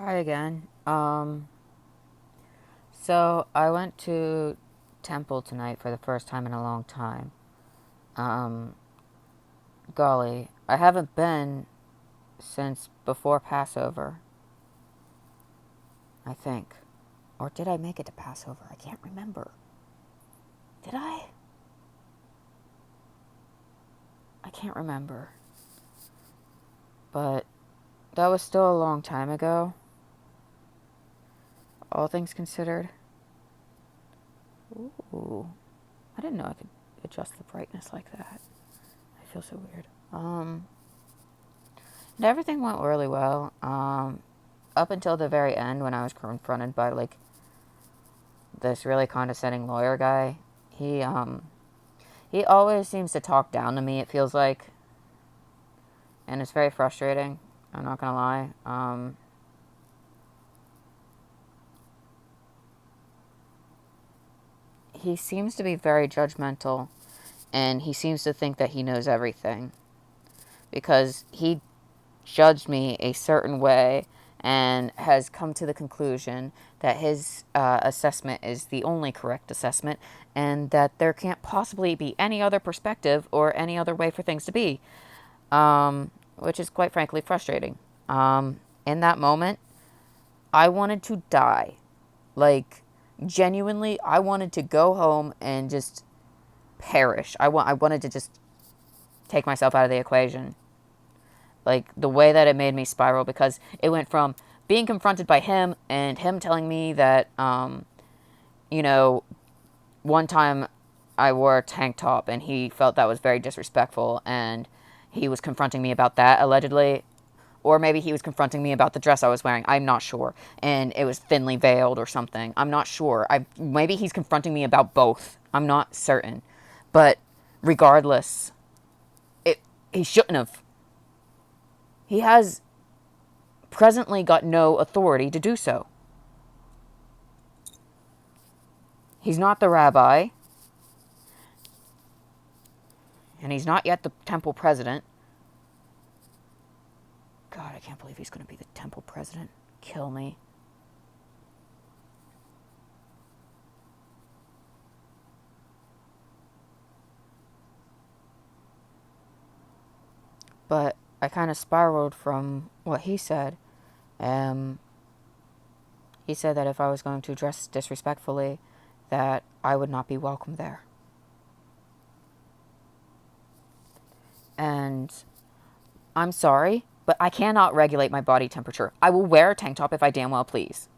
Hi again. So I went to temple tonight for the first time in a long time. Um, Golly, I haven't been since before Passover, I think. Or did I make it to Passover? I can't remember. Did I? I can't remember. But that was still a long time ago, all things considered. Ooh, I didn't know I could adjust the brightness like that. I feel so weird. And everything went really well. Up until the very end when I was confronted by like this really condescending lawyer guy. He always seems to talk down to me, it feels like, and it's very frustrating. I'm not gonna lie. He seems to be very judgmental, and he seems to think that he knows everything because he judged me a certain way and has come to the conclusion that his assessment is the only correct assessment and that there can't possibly be any other perspective or any other way for things to be, which is quite frankly frustrating. In that moment, I wanted to die. Like, genuinely, I wanted to go home and just perish. I wanted to just take myself out of the equation. Like the way that it made me spiral, because it went from being confronted by him and him telling me that you know one time I wore a tank top and he felt that was very disrespectful, and he was confronting me about that allegedly, or maybe he was confronting me about the dress I was wearing. I'm not sure, and it was thinly veiled or something. I'm not sure. I maybe he's confronting me about both. I'm not certain, but regardless, it he shouldn't have. He has presently got no authority to do so. He's not the rabbi, and he's not yet the temple president. God, I can't believe he's going to be the temple president. Kill me. But I kind of spiraled from what he said. Um, he said that if I was going to dress disrespectfully, that I would not be welcome there. And I'm sorry, but I cannot regulate my body temperature. I will wear a tank top if I damn well please.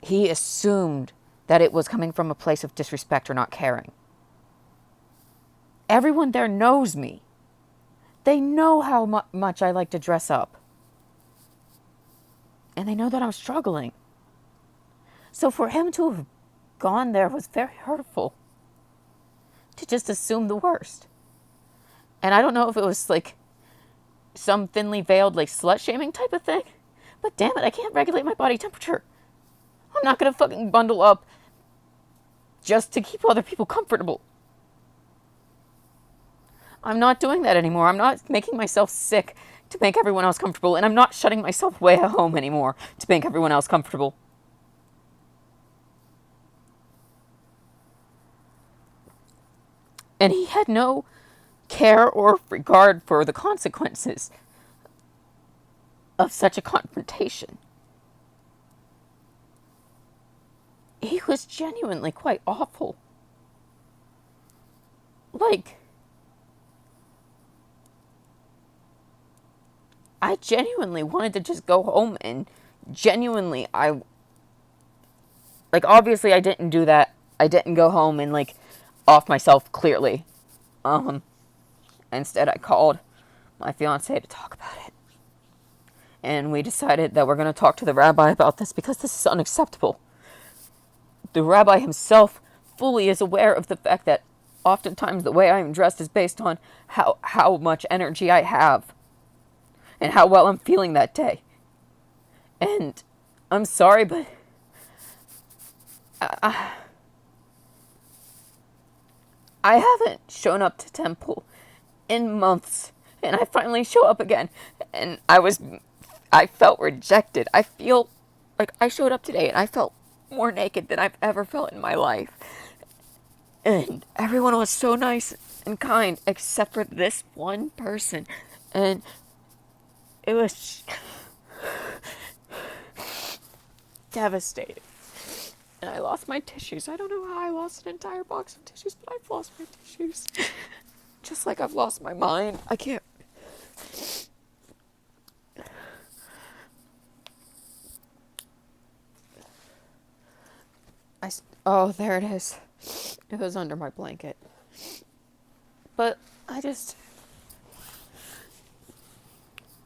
He assumed that it was coming from a place of disrespect or not caring. Everyone there knows me. They know how much I like to dress up. And they know that I'm struggling. So for him to have gone there was very hurtful. To just assume the worst. And I don't know if it was like some thinly veiled like slut shaming type of thing. But damn it, I can't regulate my body temperature. I'm not gonna fucking bundle up just to keep other people comfortable. I'm not doing that anymore. I'm not making myself sick to make everyone else comfortable, and I'm not shutting myself way at home anymore to make everyone else comfortable. And he had no care or regard for the consequences of such a confrontation. He was genuinely quite awful. Like, I genuinely wanted to just go home, and genuinely, like, obviously I didn't do that. I didn't go home and, like, off myself clearly. Instead I called my fiance to talk about it. And we decided that we're going to talk to the rabbi about this because this is unacceptable. The rabbi himself fully is aware of the fact that oftentimes the way I am dressed is based on how much energy I have and how well I'm feeling that day. And I'm sorry, but I haven't shown up to temple in months And I finally show up again. And I felt rejected. I feel like I showed up today and I felt more naked than I've ever felt in my life. And everyone was so nice and kind except for this one person. And it was devastating. And I lost my tissues. I don't know how I lost an entire box of tissues, but I've lost my tissues. Just like I've lost my mind. I can't. Oh, there it is. It was under my blanket. But I just.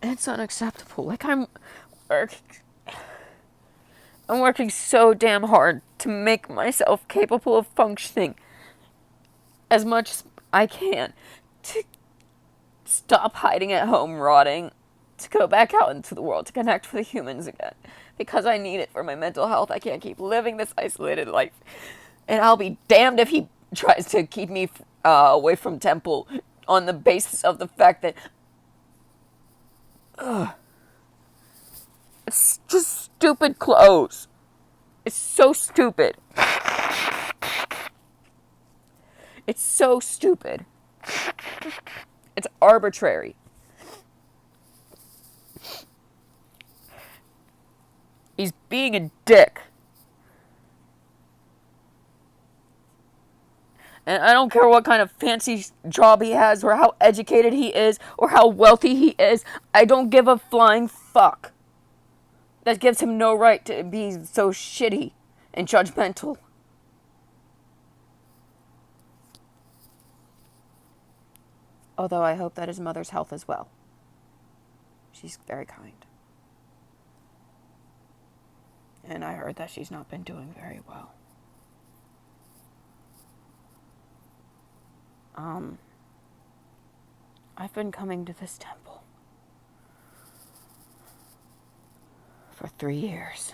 It's unacceptable. Like, I'm working so damn hard to make myself capable of functioning as much as I can, to stop hiding at home rotting, to go back out into the world, to connect with humans again, because I need it for my mental health. I can't keep living this isolated life, and I'll be damned if he tries to keep me away from Temple on the basis of the fact that it's just stupid clothes. It's so stupid. It's so stupid. It's arbitrary. He's being a dick. And I don't care what kind of fancy job he has, or how educated he is, or how wealthy he is. I don't give a flying fuck. That gives him no right to be so shitty and judgmental. Although I hope that his mother's health as well. She's very kind. And I heard that she's not been doing very well. I've been coming to this temple for 3 years.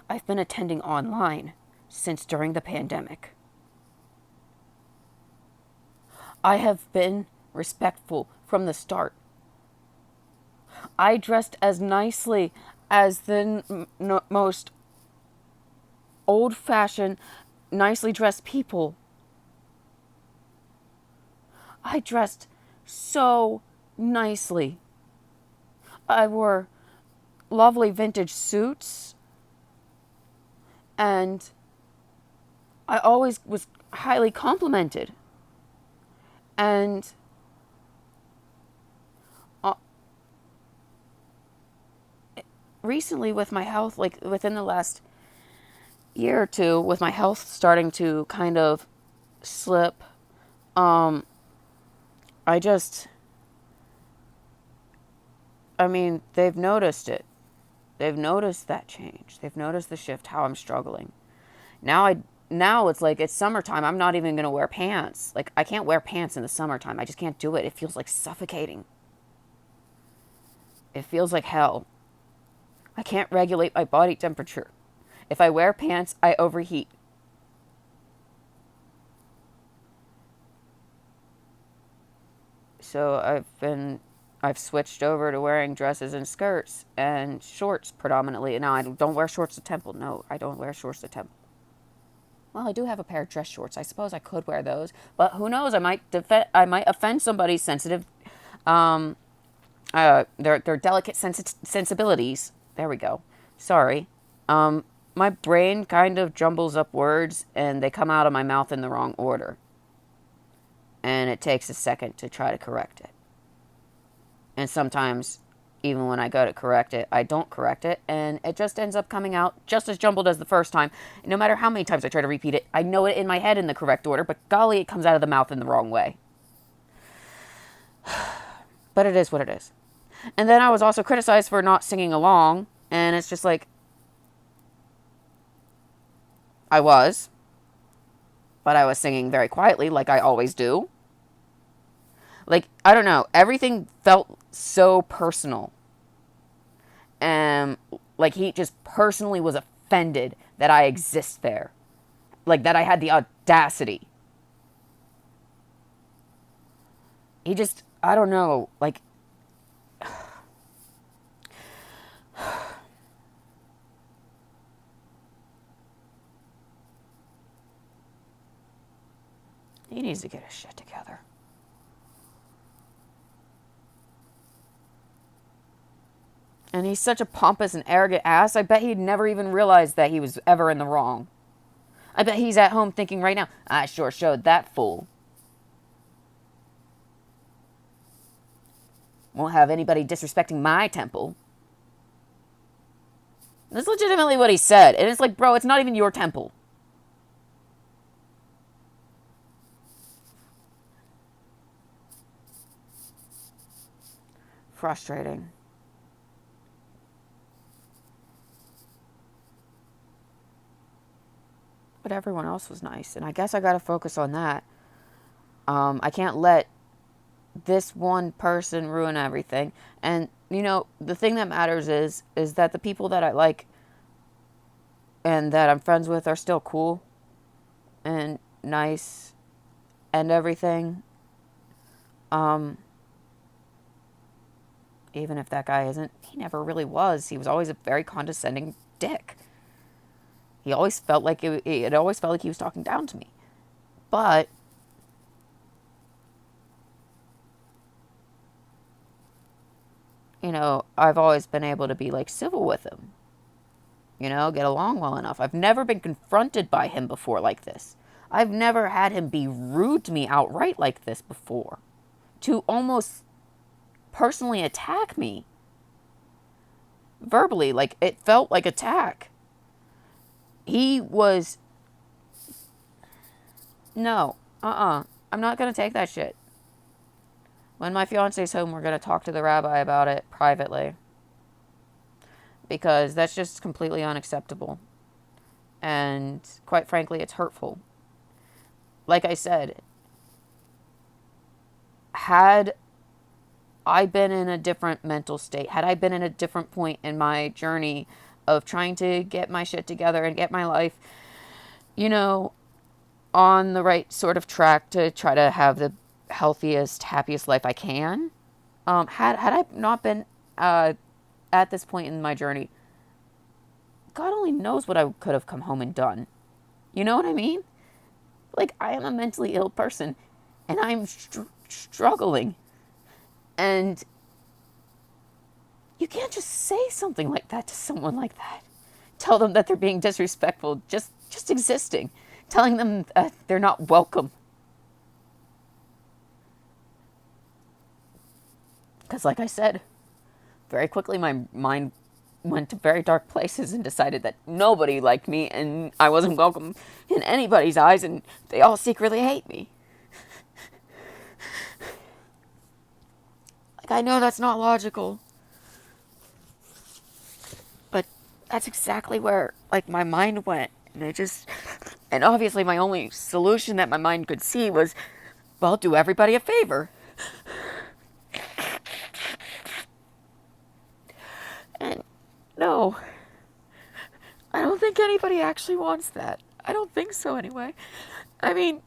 I've been attending online since during the pandemic. I have been respectful from the start. I dressed as nicely as the most old-fashioned, nicely dressed people. I dressed so nicely. I wore lovely vintage suits, and I always was highly complimented. And recently with my health, like within the last year or two, with my health starting to kind of slip, they've noticed it. They've noticed that change. They've noticed the shift, how I'm struggling. Now it's like it's summertime. I'm not even going to wear pants. Like, I can't wear pants in the summertime. I just can't do it. It feels like suffocating. It feels like hell. I can't regulate my body temperature. If I wear pants, I overheat. So I've switched over to wearing dresses and skirts and shorts predominantly. Now, I don't wear shorts to temple. No, I don't wear shorts to temple. Well, I do have a pair of dress shorts. I suppose I could wear those, but who knows? I might offend somebody's sensitive, their delicate sensibilities. There we go. Sorry. My brain kind of jumbles up words, and they come out of my mouth in the wrong order. And it takes a second to try to correct it. And sometimes, even when I go to correct it, I don't correct it, and it just ends up coming out just as jumbled as the first time. No matter how many times I try to repeat it, I know it in my head in the correct order, but golly, it comes out of the mouth in the wrong way. But it is what it is. And then I was also criticized for not singing along, and it's just like, I was, but I was singing very quietly, like I always do. Like, I don't know, everything felt so personal. And like he just personally was offended that I exist there. Like, that I had the audacity. he just, I don't know, like, he needs to get his shit together. And he's such a pompous and arrogant ass. I bet he'd never even realized that he was ever in the wrong. I bet he's at home thinking right now, I sure showed that fool. Won't have anybody disrespecting my temple. That's legitimately what he said. And it's like, bro, it's not even your temple. Frustrating. But everyone else was nice. And I guess I got to focus on that. I can't let this one person ruin everything. And, you know, the thing that matters is that the people that I like and that I'm friends with are still cool and nice and everything. Even if that guy isn't, he never really was. He was always a very condescending dick. He always felt like it always felt like he was talking down to me. But you know, I've always been able to be like civil with him. You know, get along well enough. I've never been confronted by him before like this. I've never had him be rude to me outright like this before. To almost personally attack me. Verbally, like it felt like attack. He was, no, I'm not going to take that shit. When my fiance's home, we're going to talk to the rabbi about it privately. Because that's just completely unacceptable. And quite frankly, it's hurtful. Like I said, had I been in a different mental state, had I been in a different point in my journey of trying to get my shit together and get my life, you know, on the right sort of track to try to have the healthiest, happiest life I can, had I not been at this point in my journey, God only knows what I could have come home and done. You know what I mean? Like, I am a mentally ill person, and I'm struggling. And you can't just say something like that to someone like that. Tell them that they're being disrespectful, just existing. Telling them that they're not welcome. Because like I said, very quickly my mind went to very dark places and decided that nobody liked me and I wasn't welcome in anybody's eyes and they all secretly hate me. Like, I know that's not logical. But that's exactly where, like, my mind went. And obviously my only solution that my mind could see was, well, do everybody a favor. And no, I don't think anybody actually wants that. I don't think so anyway. I mean,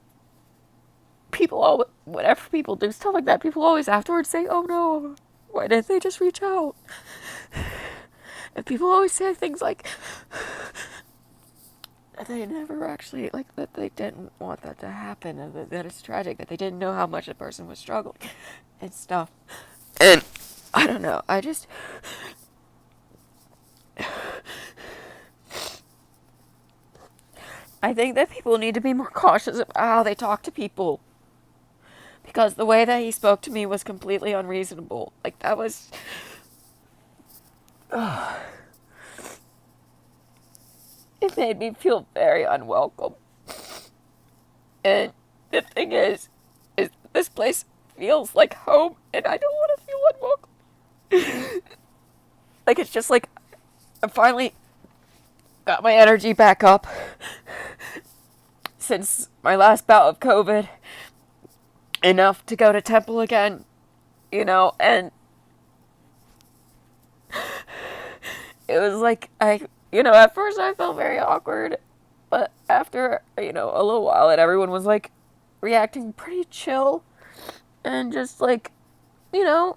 whatever people do stuff like that, people always afterwards say, oh no, why didn't they just reach out? And people always say things like, that they never actually, like, that they didn't want that to happen, and that it's tragic, that they didn't know how much a person was struggling and stuff. And I don't know, I think that people need to be more cautious about how they talk to people. Because the way that he spoke to me was completely unreasonable. Like, that was... It made me feel very unwelcome. And the thing is this place feels like home, and I don't want to feel unwelcome. Like, it's just like, I finally got my energy back up since my last bout of COVID. Enough to go to temple again, you know, and it was like, at first I felt very awkward, but after, a little while, and everyone was like reacting pretty chill, and just like, you know,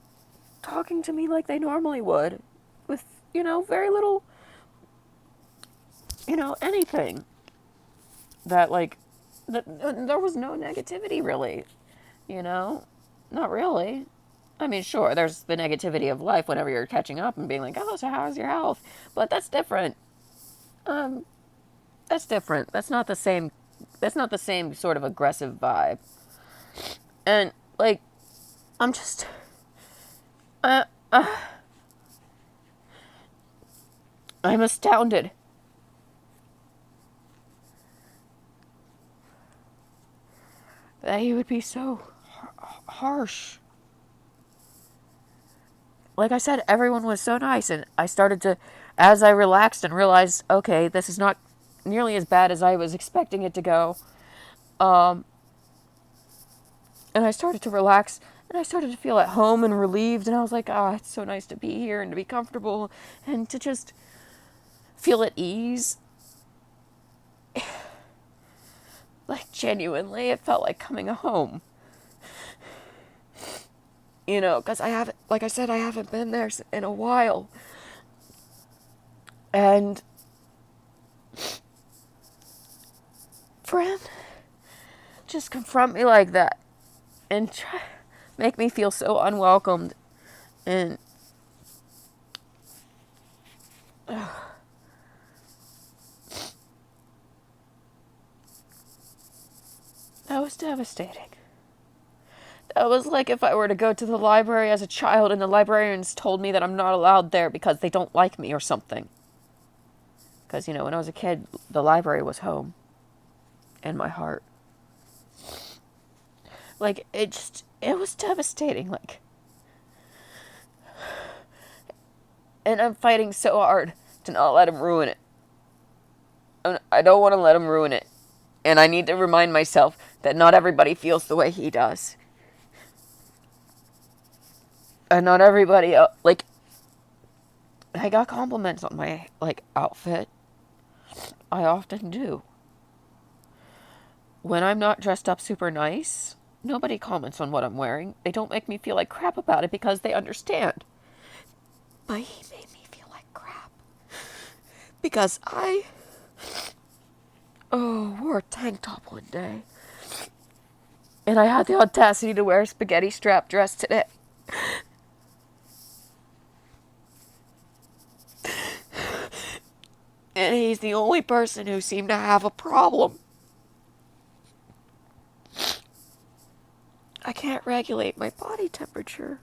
talking to me like they normally would, with, very little, anything that, like, there was no negativity really, you know? Not really. I mean, sure, there's the negativity of life whenever you're catching up and being like, oh, so how's your health? But that's different. Um, that's different. That's not the same sort of aggressive vibe. And, like, I'm just, uh, uh, I'm astounded that he would be so harsh. Like I said, everyone was so nice, and I started to, as I relaxed and realized, okay, this is not nearly as bad as I was expecting it to go. Um, and I started to relax, and I started to feel at home and relieved, and I was like, ah, oh, it's so nice to be here and to be comfortable and to just feel at ease. Like, genuinely, it felt like coming home. Because like I said, I haven't been there in a while. And for him, just confront me like that and try make me feel so unwelcomed, and that was devastating. That was like if I were to go to the library as a child and the librarians told me that I'm not allowed there because they don't like me or something. Because, when I was a kid, the library was home and my heart. Like, it was devastating. Like, and I'm fighting so hard to not let him ruin it. I don't want to let him ruin it. And I need to remind myself that not everybody feels the way he does. And not everybody, like, I got compliments on my, like, outfit. I often do. When I'm not dressed up super nice, nobody comments on what I'm wearing. They don't make me feel like crap about it because they understand. But he made me feel like crap. Because I wore a tank top one day. And I had the audacity to wear a spaghetti strap dress today. And he's the only person who seemed to have a problem. I can't regulate my body temperature.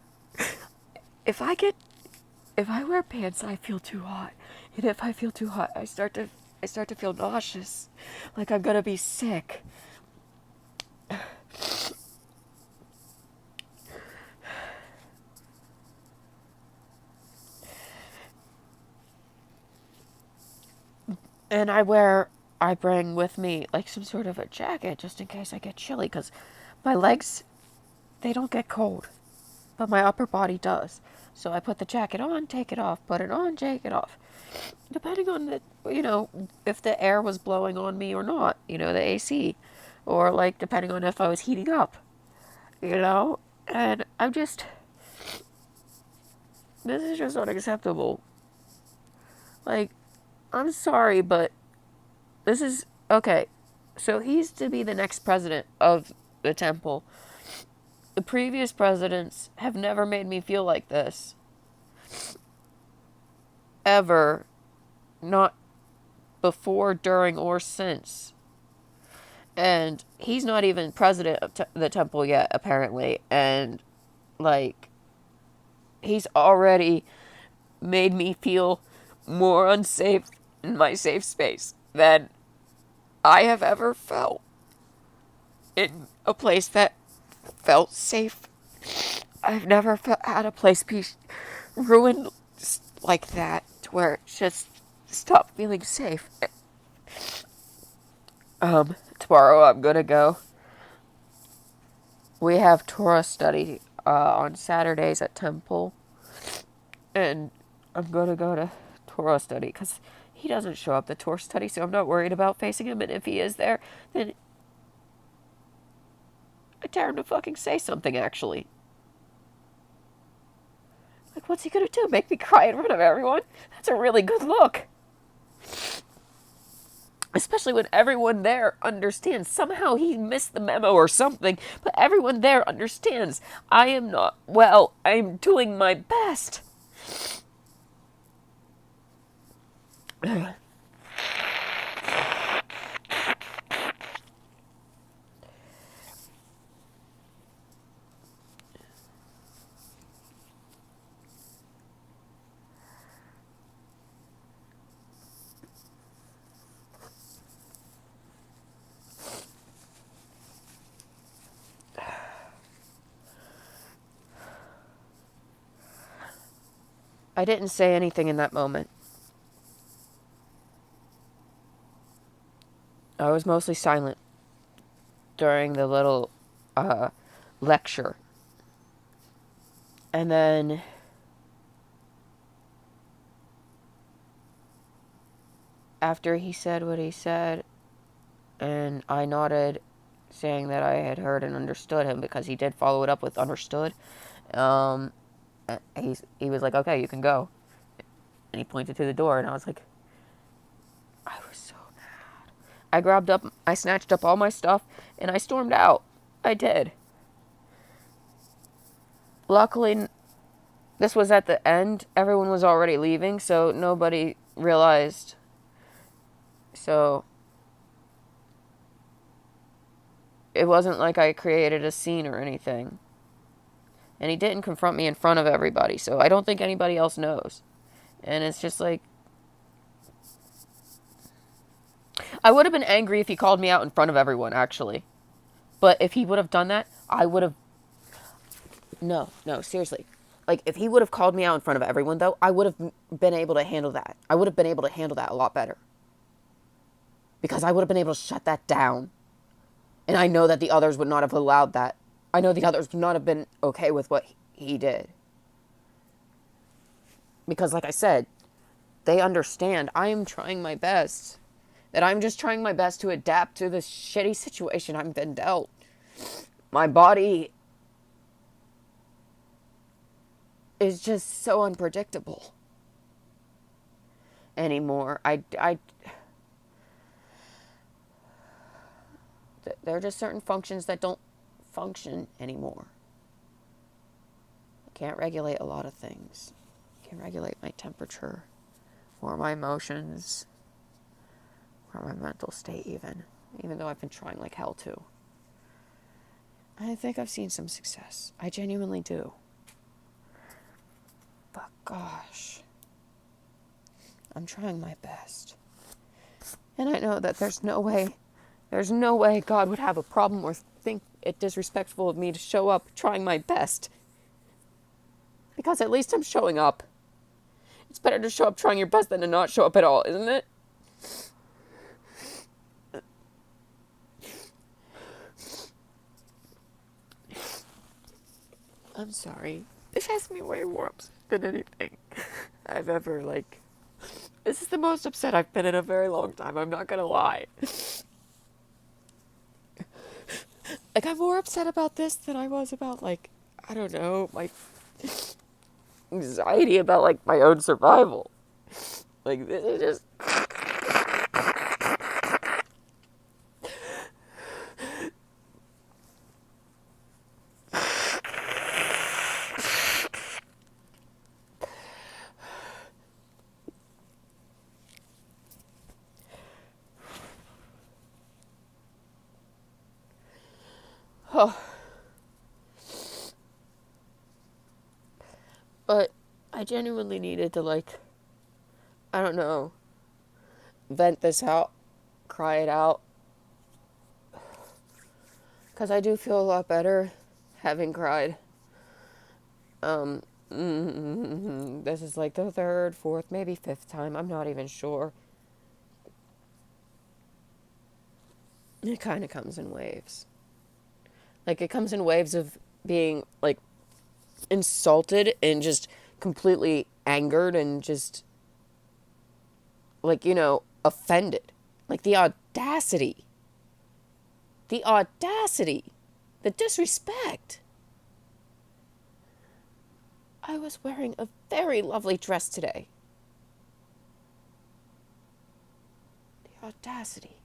If I wear pants, I feel too hot. And if I feel too hot, I start to feel nauseous. Like I'm gonna be sick. And I bring with me like some sort of a jacket just in case I get chilly, because my legs, they don't get cold, but my upper body does. So I put the jacket on, take it off, put it on, take it off. Depending on if the air was blowing on me or not, the AC. Or like depending on if I was heating up, And this is just unacceptable. Like, I'm sorry, but this is, okay. So he's to be the next president of the temple. The previous presidents have never made me feel like this. Ever. Not before, during, or since. And he's not even president of the temple yet, apparently. And, like, he's already made me feel more unsafe in my safe space than I have ever felt in a place that felt safe. I've never had a place be ruined like that, to where it just stopped feeling safe. Tomorrow I'm gonna go. We have Torah study on Saturdays at Temple, and I'm gonna go to Torah study because he doesn't show up to Torah study, so I'm not worried about facing him. And if he is there, then I dare him to fucking say something, actually. Like, what's he gonna do? Make me cry in front of everyone? That's a really good look. Especially when everyone there understands. Somehow he missed the memo or something, but everyone there understands. I am not well. I'm doing my best. I didn't say anything in that moment. I was mostly silent during the little lecture. And then after he said what he said, and I nodded, saying that I had heard and understood him, because he did follow it up with understood, he was like, okay, you can go. And he pointed to the door, and I was like, I was so mad. I snatched up all my stuff, and I stormed out. I did. Luckily, this was at the end. Everyone was already leaving, so nobody realized. So it wasn't like I created a scene or anything. And he didn't confront me in front of everybody, so I don't think anybody else knows. And it's just like, I would have been angry if he called me out in front of everyone, actually. But if he would have done that, I would have... No, seriously. Like, if he would have called me out in front of everyone, though, I would have been able to handle that. I would have been able to handle that a lot better. Because I would have been able to shut that down. And I know that the others would not have allowed that. I know the others would not have been okay with what he did. Because, like I said, they understand I am trying my best. That I'm just trying my best to adapt to this shitty situation I've been dealt. My body is just so unpredictable anymore. There are just certain functions that don't function anymore. I can't regulate a lot of things. I can't regulate my temperature, or my emotions, or my mental state even though I've been trying like hell to. I think I've seen some success. I genuinely do. But gosh, I'm trying my best. And I know that there's no way God would have a problem or think it disrespectful of me to show up trying my best. Because at least I'm showing up. It's better to show up trying your best than to not show up at all, isn't it? I'm sorry. This has me way more upset than anything I've ever, This is the most upset I've been in a very long time, I'm not gonna lie. I'm more upset about this than I was about, I don't know, my anxiety about, my own survival. This is just... Oh. But I genuinely needed to, I don't know, vent this out, cry it out. Because I do feel a lot better having cried. This is the third, fourth, maybe fifth time. I'm not even sure. It kind of comes in waves. It comes in waves of being, insulted and just completely angered and just, offended. The audacity. The audacity The disrespect. I was wearing a very lovely dress today. The audacity.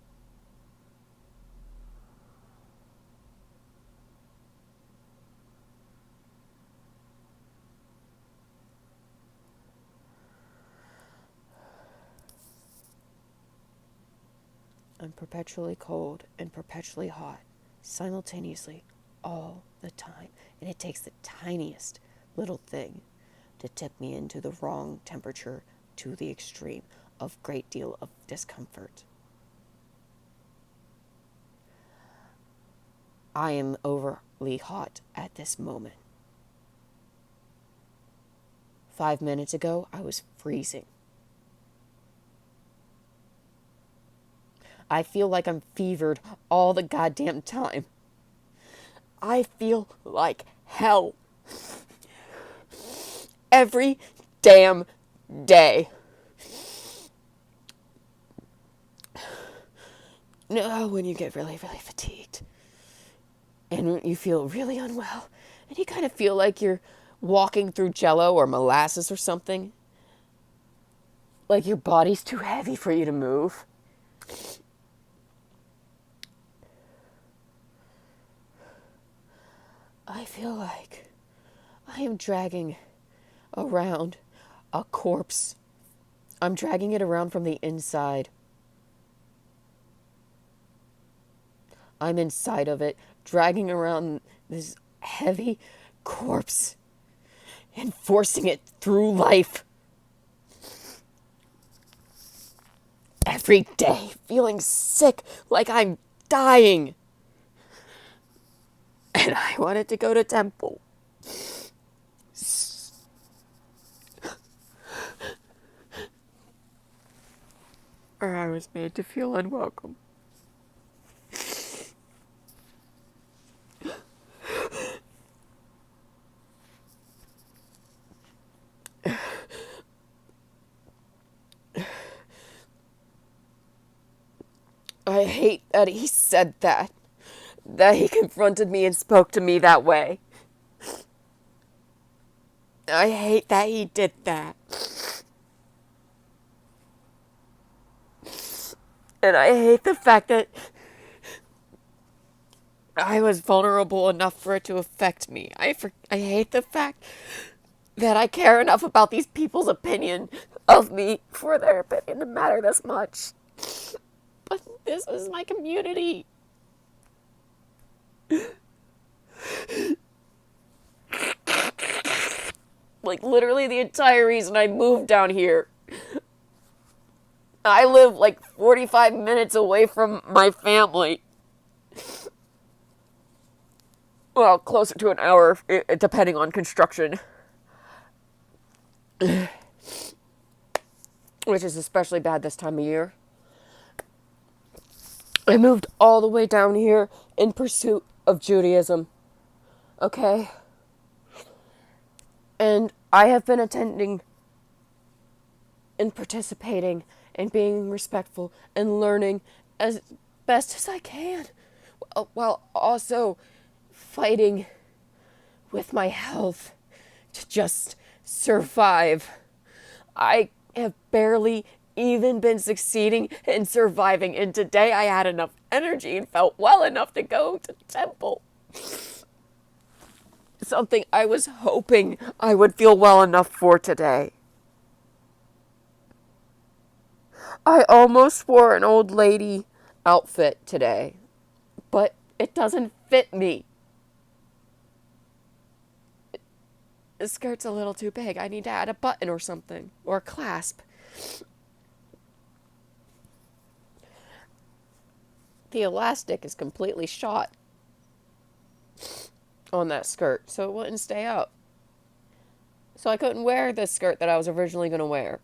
I'm perpetually cold and perpetually hot, simultaneously, all the time. And it takes the tiniest little thing to tip me into the wrong temperature to the extreme of great deal of discomfort. I am overly hot at this moment. 5 minutes ago, I was freezing. I feel like I'm fevered all the goddamn time. I feel like hell. Every damn day. No, when you get really, really fatigued. And you feel really unwell. And you kind of feel like you're walking through jello or molasses or something. Like your body's too heavy for you to move. I feel like I am dragging around a corpse. I'm dragging it around from the inside. I'm inside of it, dragging around this heavy corpse and forcing it through life. Every day, feeling sick, like I'm dying. And I wanted to go to temple. Or I was made to feel unwelcome. I hate that he said that. That he confronted me and spoke to me that way. I hate that he did that. And I hate the fact that I was vulnerable enough for it to affect me. I hate the fact that I care enough about these people's opinion of me for their opinion to matter this much. But this is my community. Like, literally the entire reason I moved down here. I live like 45 minutes away from my family. Well, closer to an hour, depending on construction. Which is especially bad this time of year. I moved all the way down here in pursuit of Judaism. Okay? And I have been attending and participating and being respectful and learning as best as I can, while also fighting with my health to just survive. I have barely even been succeeding in surviving, and today I had enough energy and felt well enough to go to temple. Something I was hoping I would feel well enough for today. I almost wore an old lady outfit today, but it doesn't fit me. The skirt's a little too big. I need to add a button or something, or a clasp. The elastic is completely shot on that skirt, so it wouldn't stay up. So I couldn't wear the skirt that I was originally going to wear.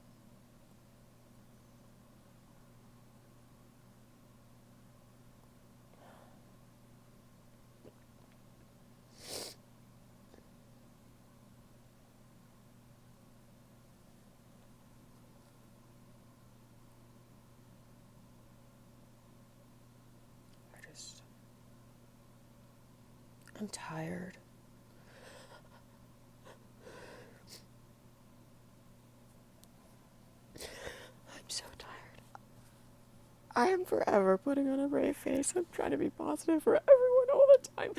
I'm tired. I'm so tired. I am forever putting on a brave face. I'm trying to be positive for everyone all the time.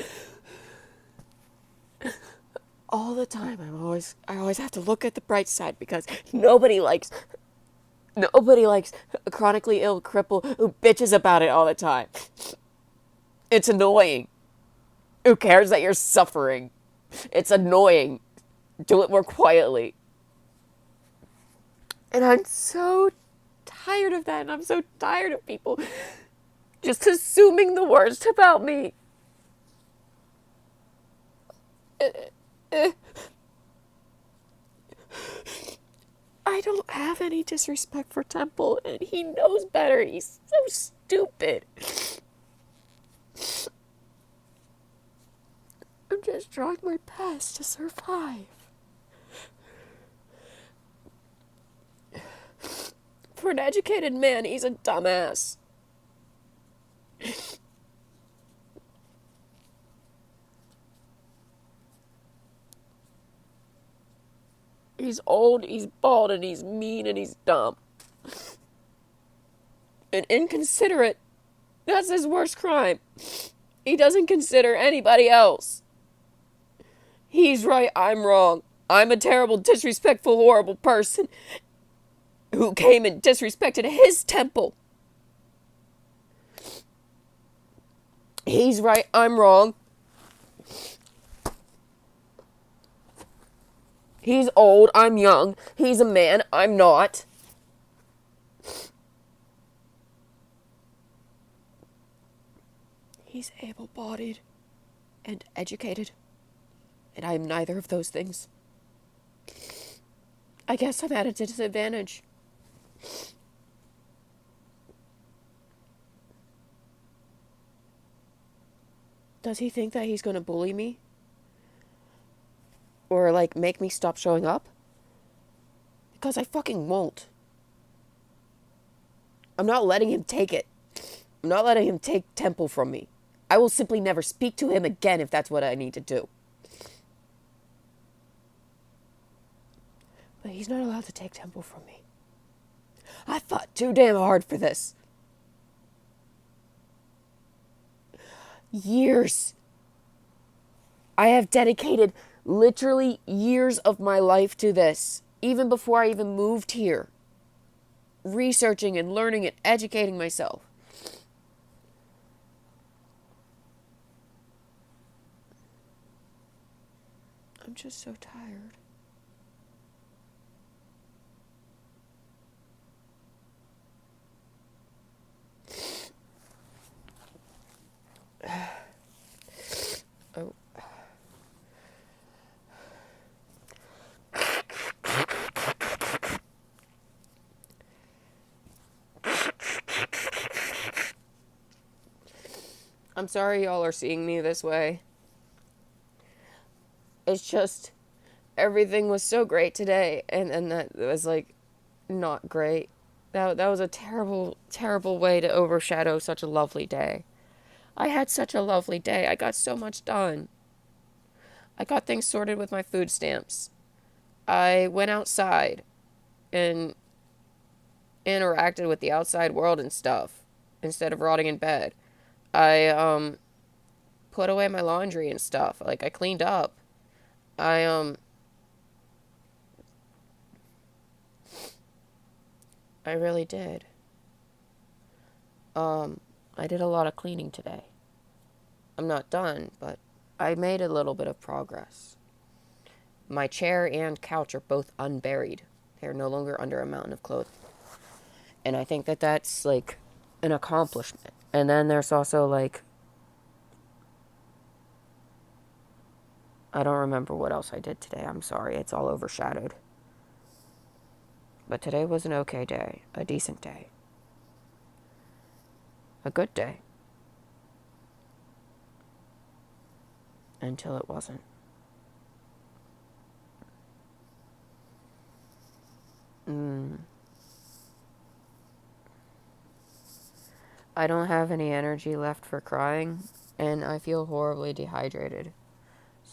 All the time. I always have to look at the bright side because nobody likes a chronically ill cripple who bitches about it all the time. It's annoying. Who cares that you're suffering? It's annoying. Do it more quietly. And I'm so tired of that, and I'm so tired of people just assuming the worst about me. I don't have any disrespect for Temple, and he knows better. He's so stupid. I'm just trying my best to survive. For an educated man, he's a dumbass. He's old, he's bald, and he's mean, and he's dumb. And inconsiderate. That's his worst crime. He doesn't consider anybody else. He's right, I'm wrong. I'm a terrible, disrespectful, horrible person who came and disrespected his temple. He's right, I'm wrong. He's old, I'm young. He's a man, I'm not. He's able-bodied and educated, and I am neither of those things. I guess I'm at a disadvantage. Does he think that he's going to bully me? Or, make me stop showing up? Because I fucking won't. I'm not letting him take it. I'm not letting him take Temple from me. I will simply never speak to him again if that's what I need to do. But he's not allowed to take Temple from me. I fought too damn hard for this. Years. I have dedicated literally years of my life to this, even before I even moved here. Researching and learning and educating myself. I'm just so tired. Oh. I'm sorry y'all are seeing me this way. It's just, everything was so great today, and that was, not great. That was a terrible, terrible way to overshadow such a lovely day. I had such a lovely day. I got so much done. I got things sorted with my food stamps. I went outside and interacted with the outside world and stuff instead of rotting in bed. I put away my laundry and stuff. I cleaned up. I really did. I did a lot of cleaning today. I'm not done, but I made a little bit of progress. My chair and couch are both unburied. They're no longer under a mountain of clothing. And I think that that's, an accomplishment. And then there's also, I don't remember what else I did today. I'm sorry. It's all overshadowed. But today was an okay day. A decent day. A good day. Until it wasn't. I don't have any energy left for crying, and I feel horribly dehydrated.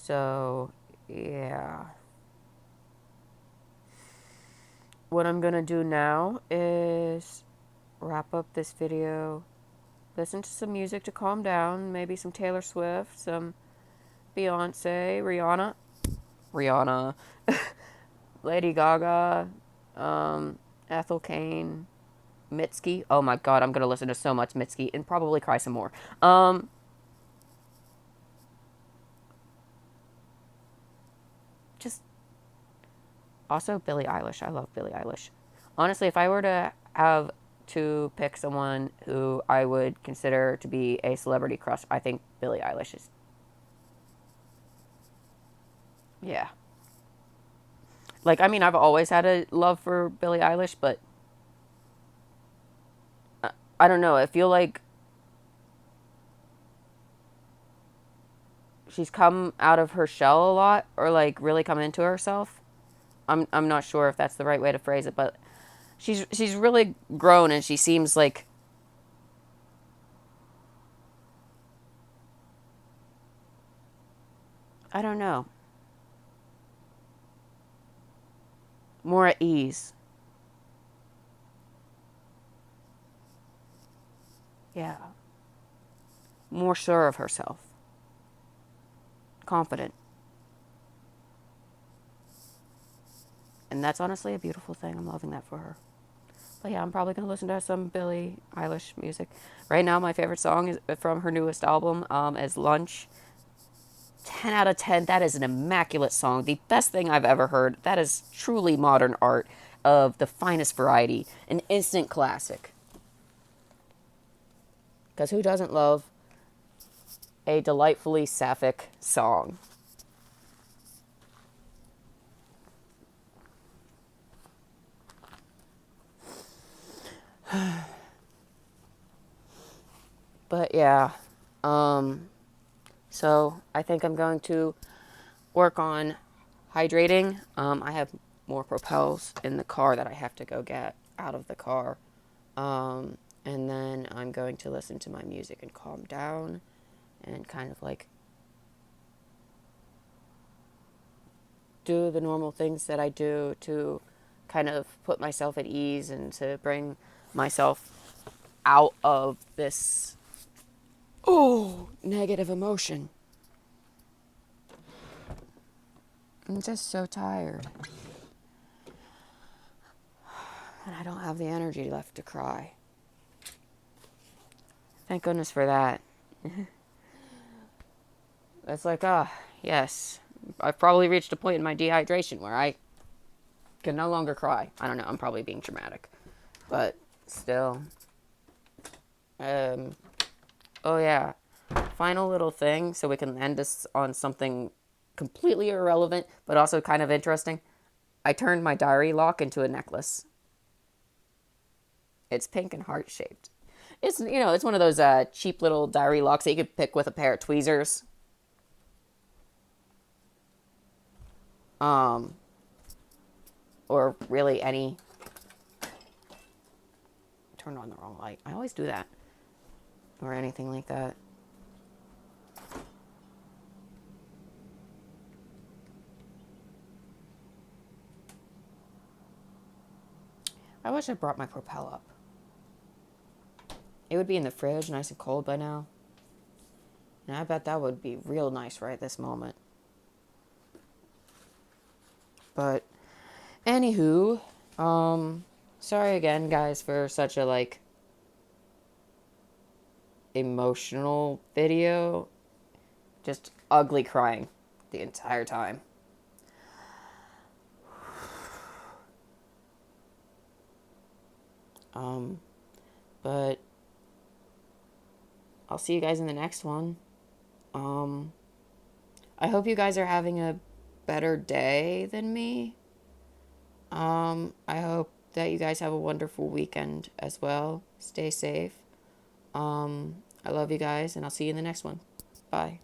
So, yeah. What I'm gonna do now is wrap up this video, listen to some music to calm down, maybe some Taylor Swift, some Beyonce, Rihanna, Lady Gaga, Ethel Cain, Mitski. Oh my god, I'm gonna listen to so much Mitski and probably cry some more. Just also Billie Eilish. I love Billie Eilish. Honestly, if I were to have to pick someone who I would consider to be a celebrity crush, I think Billie Eilish is. Yeah. Like, I mean, I've always had a love for Billie Eilish, but I don't know. I feel like she's come out of her shell a lot, or like really come into herself. I'm not sure if that's the right way to phrase it, but she's really grown, and she seems like, I don't know, more at ease. Yeah, more sure of herself, confident, and that's honestly a beautiful thing. I'm loving that for her. But yeah, I'm probably gonna listen to some Billie Eilish music. Right now, my favorite song is from her newest album, is "Lunch." 10 out of 10. That is an immaculate song. The best thing I've ever heard. That is truly modern art of the finest variety. An instant classic. Because who doesn't love a delightfully sapphic song? But yeah. Um, so I think I'm going to work on hydrating. I have more propels in the car that I have to go get out of the car. And then I'm going to listen to my music and calm down and kind of like do the normal things that I do to kind of put myself at ease and to bring myself out of this negative emotion. I'm just so tired. And I don't have the energy left to cry. Thank goodness for that. It's like, yes. I've probably reached a point in my dehydration where I can no longer cry. I don't know, I'm probably being dramatic. But still. Oh yeah. Final little thing so we can end this on something completely irrelevant but also kind of interesting. I turned my diary lock into a necklace. It's pink and heart shaped. It's one of those cheap little diary locks that you could pick with a pair of tweezers. Um, or really any. Turn on the wrong light. I always do that. Or anything like that. I wish I brought my Propel up. It would be in the fridge, nice and cold by now. And I bet that would be real nice right this moment. But, anywho, sorry again, guys, for such a, emotional video. Just ugly crying the entire time. But I'll see you guys in the next one. I hope you guys are having a better day than me. I hope that you guys have a wonderful weekend as well. Stay safe. I love you guys, and I'll see you in the next one. Bye.